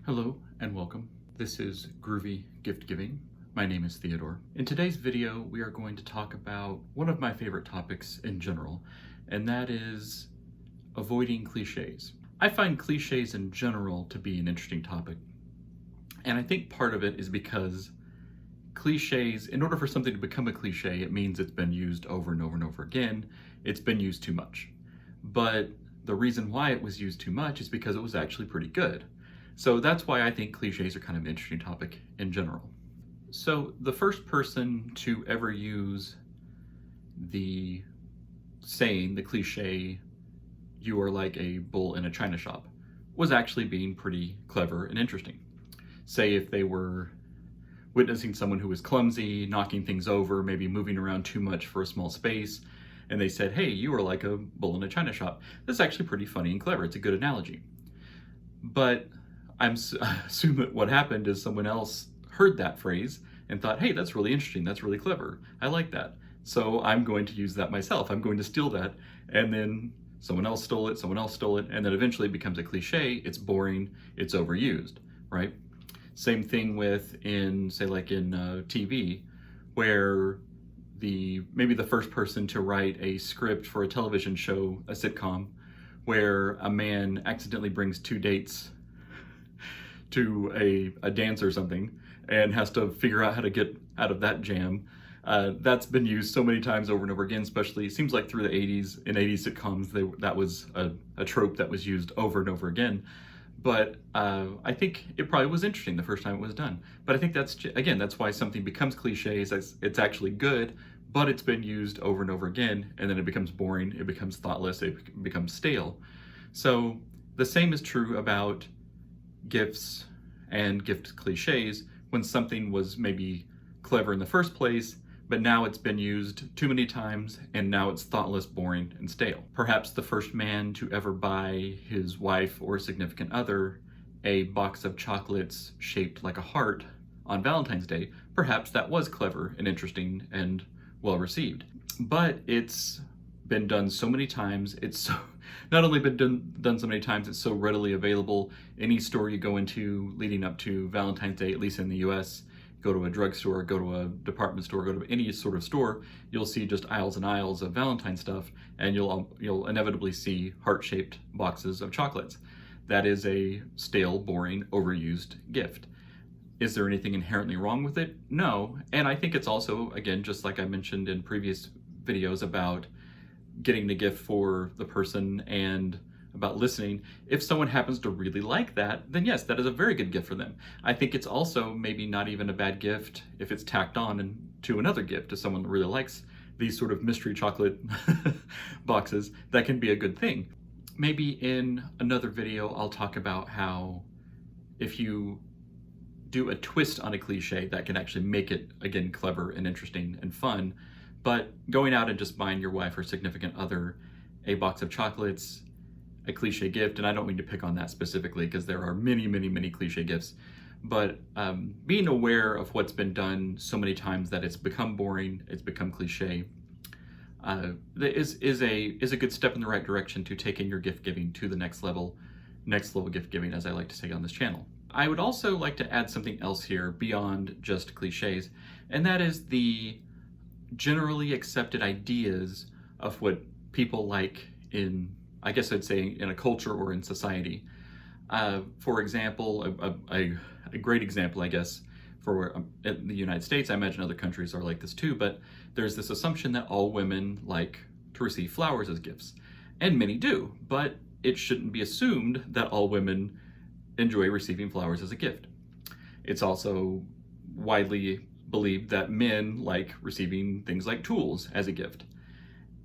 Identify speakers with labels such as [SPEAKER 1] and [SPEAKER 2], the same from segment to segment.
[SPEAKER 1] Hello and welcome. This is Groovy Gift Giving. My name is Theodore. In today's video, we are going to talk about one of my favorite topics in general, and that is avoiding cliches. I find cliches in general to be an interesting topic, and I think part of it is because cliches, in order for something to become a cliche, it means it's been used over and over and over again. It's been used too much. But the reason why it was used too much is because it was actually pretty good. So that's why I think cliches are kind of an interesting topic in general. So the first person to ever use the saying, the cliche, "you are like a bull in a china shop," was actually being pretty clever and interesting. Say if they were witnessing someone who was clumsy, knocking things over, maybe moving around too much for a small space, and they said, "Hey, you are like a bull in a china shop." That's actually pretty funny and clever. It's a good analogy. But I assume that what happened is someone else heard that phrase and thought, "Hey, that's really interesting, that's really clever, I like that. So I'm going to use that myself, I'm going to steal that." And then someone else stole it, and then eventually it becomes a cliche, it's boring, it's overused, right? Same thing with in TV, where maybe the first person to write a script for a television show, a sitcom, where a man accidentally brings two dates to a dance or something and has to figure out how to get out of that jam. That's been used so many times over and over again, especially it seems like through the 80s. In 80s sitcoms, that was a trope that was used over and over again. But I think it probably was interesting the first time it was done. But I think that's why something becomes cliches. It's actually good, but it's been used over and over again, and then it becomes boring, it becomes thoughtless, it becomes stale. So the same is true about gifts and gift cliches. When something was maybe clever in the first place, but now it's been used too many times and now it's thoughtless, boring, and stale. Perhaps the first man to ever buy his wife or significant other a box of chocolates shaped like a heart on Valentine's Day, perhaps that was clever and interesting and well received. But it's been done so many times, not only been done so many times, it's so readily available. Any store you go into leading up to Valentine's Day, at least in the US, go to a drugstore, go to a department store, go to any sort of store, you'll see just aisles and aisles of Valentine stuff, and you'll inevitably see heart-shaped boxes of chocolates. That is a stale, boring, overused gift. Is there anything inherently wrong with it? No. And I think it's also, again, just like I mentioned in previous videos about getting the gift for the person and about listening, if someone happens to really like that, then yes, that is a very good gift for them. I think it's also maybe not even a bad gift if it's tacked on to another gift to someone that really likes these sort of mystery chocolate boxes. That can be a good thing. Maybe in another video, I'll talk about how if you do a twist on a cliche, that can actually make it, again, clever and interesting and fun. But going out and just buying your wife or significant other a box of chocolates, a cliche gift, and I don't mean to pick on that specifically because there are many, many, many cliche gifts, but being aware of what's been done so many times that it's become boring, it's become cliche, is a good step in the right direction to taking your gift giving to the next level gift giving, as I like to say on this channel. I would also like to add something else here beyond just cliches, and that is the generally accepted ideas of what people like in, I guess I'd say, in a culture or in society. For example, a great example, I guess, for the United States, I imagine other countries are like this too, but there's this assumption that all women like to receive flowers as gifts. And many do, but it shouldn't be assumed that all women enjoy receiving flowers as a gift. It's also widely believed that men like receiving things like tools as a gift.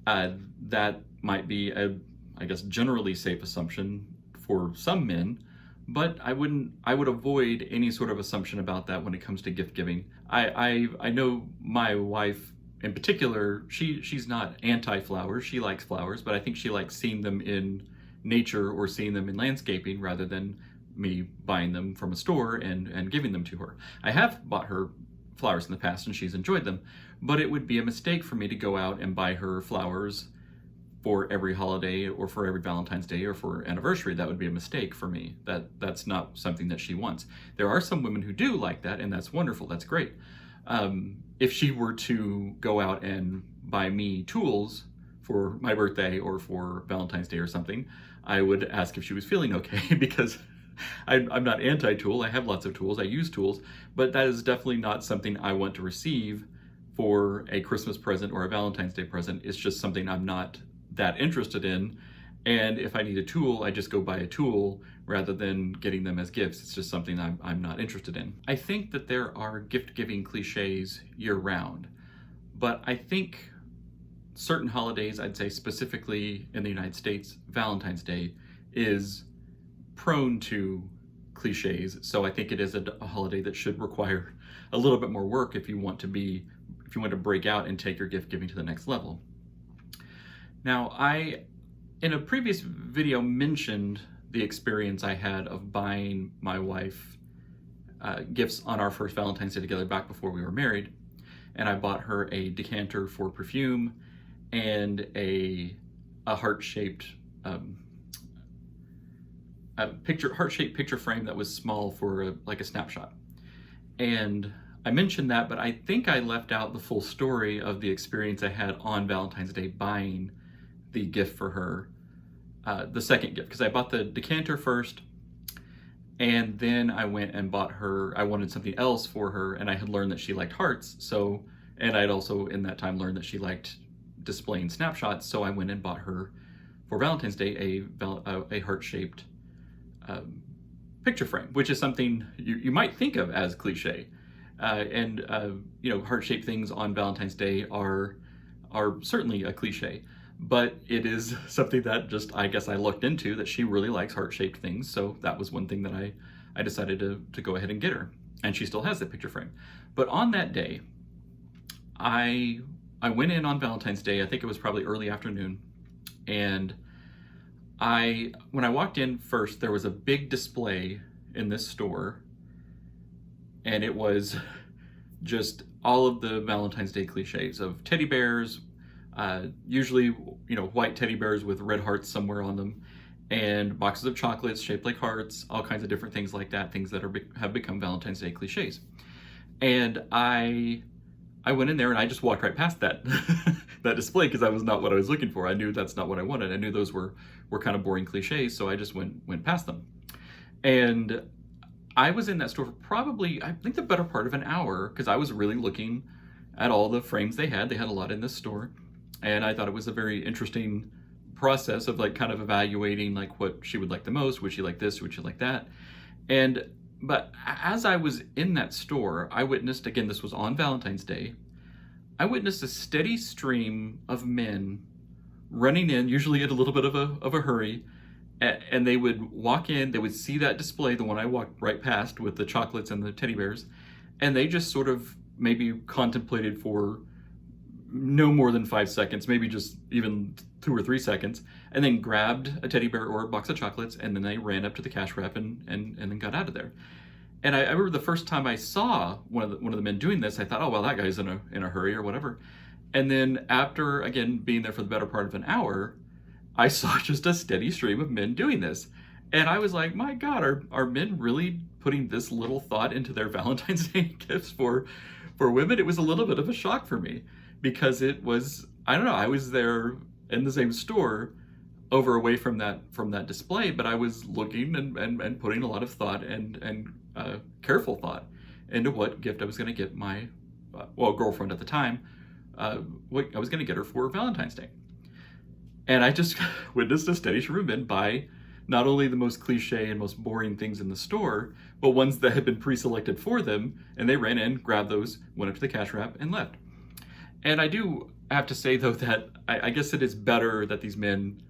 [SPEAKER 1] That might be I guess, generally safe assumption for some men, but I would avoid any sort of assumption about that when it comes to gift giving. I know my wife in particular, she's not anti-flowers, she likes flowers, but I think she likes seeing them in nature or seeing them in landscaping rather than me buying them from a store and giving them to her. I have bought her flowers in the past and she's enjoyed them, but it would be a mistake for me to go out and buy her flowers for every holiday or for every Valentine's Day or for anniversary. That would be a mistake for me. That's not something that she wants. There are some women who do like that, and that's wonderful. That's great. If she were to go out and buy me tools for my birthday or for Valentine's Day or something, I would ask if she was feeling okay because I'm not anti-tool. I have lots of tools. I use tools, but that is definitely not something I want to receive for a Christmas present or a Valentine's Day present. It's just something I'm not that interested in. And if I need a tool, I just go buy a tool rather than getting them as gifts. It's just something I'm not interested in. I think that there are gift-giving cliches year-round, but I think certain holidays, I'd say specifically in the United States, Valentine's Day is prone to cliches. So I think it is a holiday that should require a little bit more work if you want to break out and take your gift giving to the next level. Now, I, in a previous video, mentioned the experience I had of buying my wife gifts on our first Valentine's Day together back before we were married. And I bought her a decanter for perfume and a heart-shaped heart-shaped picture frame that was small for like a snapshot. And I mentioned that, but I think I left out the full story of the experience I had on Valentine's Day buying the gift for her, the second gift, because I bought the decanter first, and then I went and bought her, I wanted something else for her, and I had learned that she liked hearts, so, and I'd also in that time learned that she liked displaying snapshots, so I went and bought her, for Valentine's Day, a heart-shaped picture frame, which is something you might think of as cliche. You know, heart-shaped things on Valentine's Day are certainly a cliche, but it is something that just, I guess I looked into, that she really likes heart-shaped things, so that was one thing that I decided to go ahead and get her, and she still has that picture frame. But on that day, I went in on Valentine's Day, I think it was probably early afternoon, and when I walked in first, there was a big display in this store, and it was just all of the Valentine's Day cliches of teddy bears, usually, you know, white teddy bears with red hearts somewhere on them, and boxes of chocolates shaped like hearts, all kinds of different things like that, things that have become Valentine's Day cliches. And I went in there and I just walked right past that that display because that was not what I was looking for. I knew that's not what I wanted. I knew those were kind of boring cliches, so I just went past them. And I was in that store for probably, I think, the better part of an hour because I was really looking at all the frames they had. They had a lot in this store, and I thought it was a very interesting process of like kind of evaluating like what she would like the most. Would she like this? Would she like that? But as I was in that store, I witnessed, again, this was on Valentine's Day, I witnessed a steady stream of men running in, usually in a little bit of a hurry, and they would walk in, they would see that display, the one I walked right past with the chocolates and the teddy bears, and they just sort of maybe contemplated for no more than 5 seconds, maybe just even 2 or 3 seconds, and then grabbed a teddy bear or a box of chocolates, and then they ran up to the cash wrap and then got out of there. And I remember the first time I saw one of the men doing this, I thought, oh, well, that guy's in a hurry or whatever. And then after, again, being there for the better part of an hour, I saw just a steady stream of men doing this. And I was like, my God, are men really putting this little thought into their Valentine's Day gifts for women? It was a little bit of a shock for me because it was, I don't know, I was there in the same store over away from that display, but I was looking and putting a lot of thought and careful thought into what gift I was going to get my girlfriend at the time, what I was going to get her for Valentine's Day. And I just witnessed a steady stream of men buy not only the most cliche and most boring things in the store, but ones that had been pre-selected for them, and they ran in, grabbed those, went up to the cash wrap, and left. And I do have to say, though, that I guess it is better that these men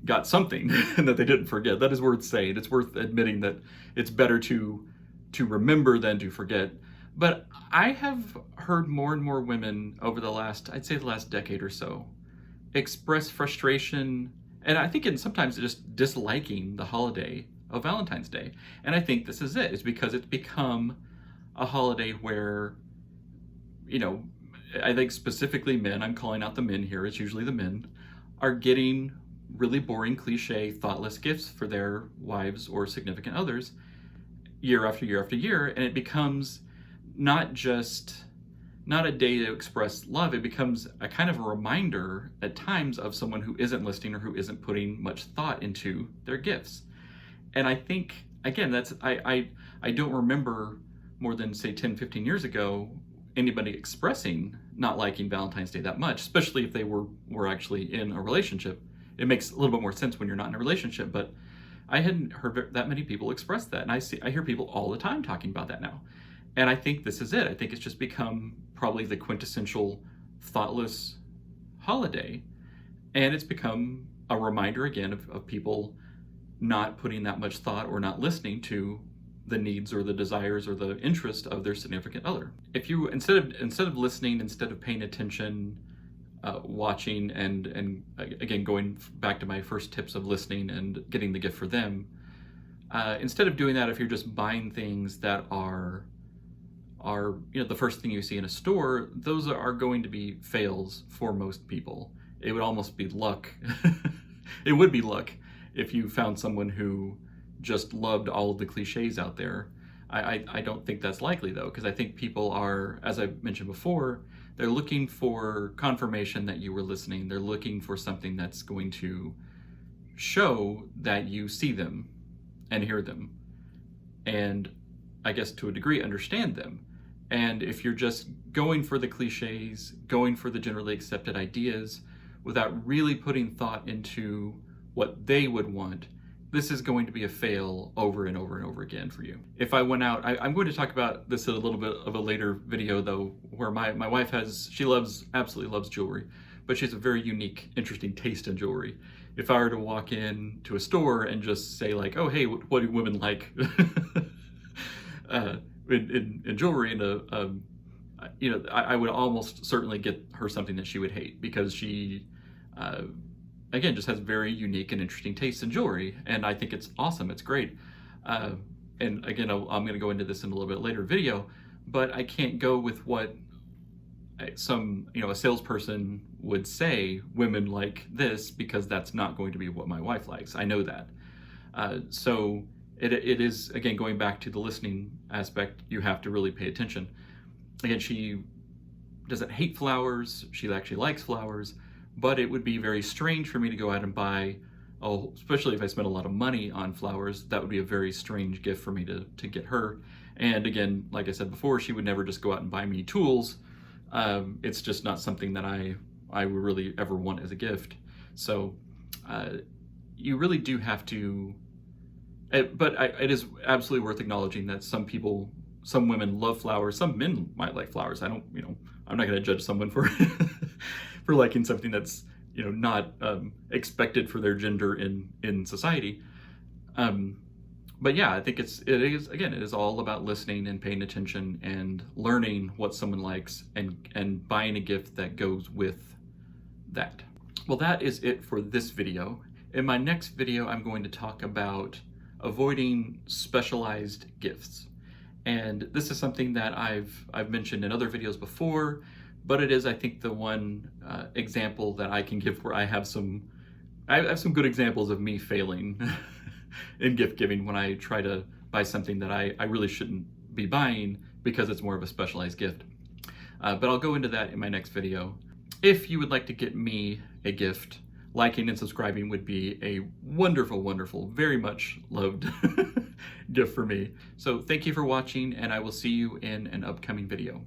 [SPEAKER 1] got something and that they didn't forget. That is worth saying. It's worth admitting that it's better to remember than to forget. But I have heard more and more women over the last decade or so, express frustration, and I think sometimes just disliking the holiday of Valentine's Day. And I think this is it. It's because it's become a holiday where, you know, I think specifically men, I'm calling out the men here, it's usually the men, are getting really boring, cliche, thoughtless gifts for their wives or significant others year after year after year, and it becomes not a day to express love. It becomes a kind of a reminder at times of someone who isn't listening or who isn't putting much thought into their gifts. And I think, again, I don't remember more than, say, 10, 15 years ago, anybody expressing not liking Valentine's Day that much, especially if they were actually in a relationship. It makes a little bit more sense when you're not in a relationship, but I hadn't heard that many people express that. And I hear people all the time talking about that now. And I think this is it. I think it's just become probably the quintessential thoughtless holiday. And it's become a reminder again of people not putting that much thought or not listening to the needs or the desires or the interest of their significant other. If you, instead of listening, instead of paying attention, watching, and again, going back to my first tips of listening and getting the gift for them, instead of doing that, if you're just buying things that are the first thing you see in a store, those are going to be fails for most people. It would almost be luck. It would be luck if you found someone who just loved all of the cliches out there. I don't think that's likely, though, because I think people are, as I mentioned before, they're looking for confirmation that you were listening. They're looking for something that's going to show that you see them and hear them, and I guess to a degree understand them. And if you're just going for the cliches, going for the generally accepted ideas without really putting thought into what they would want, this is going to be a fail over and over and over again for you. If I went out, I'm going to talk about this in a little bit of a later video, though, where my wife absolutely loves jewelry, but she has a very unique, interesting taste in jewelry. If I were to walk in to a store and just say like, oh, hey, what do women like in jewelry, and I would almost certainly get her something that she would hate, because she, again, just has very unique and interesting tastes in jewelry, and I think it's awesome. It's great. And again, I'm going to go into this in a little bit later video, but I can't go with what a salesperson would say, women like this, because that's not going to be what my wife likes. I know that. So it is, again, going back to the listening aspect, you have to really pay attention. Again, she doesn't hate flowers. She actually likes flowers. But it would be very strange for me to go out and buy, especially if I spent a lot of money on flowers, that would be a very strange gift for me to get her. And again, like I said before, she would never just go out and buy me tools. It's just not something that I would really ever want as a gift. So you really do have to, it is absolutely worth acknowledging that some women love flowers, some men might like flowers. I'm not going to judge someone for for liking something that's not expected for their gender in society. But yeah, I think it is all about listening and paying attention and learning what someone likes and buying a gift that goes with that. Well, that is it for this video. In my next video, I'm going to talk about avoiding specialized gifts. And this is something that I've mentioned in other videos before, but it is, I think, the one example that I can give where I have some good examples of me failing in gift giving when I try to buy something that I really shouldn't be buying because it's more of a specialized gift. But I'll go into that in my next video. If you would like to get me a gift, liking and subscribing would be a wonderful, wonderful, very much loved gift for me. So thank you for watching, and I will see you in an upcoming video.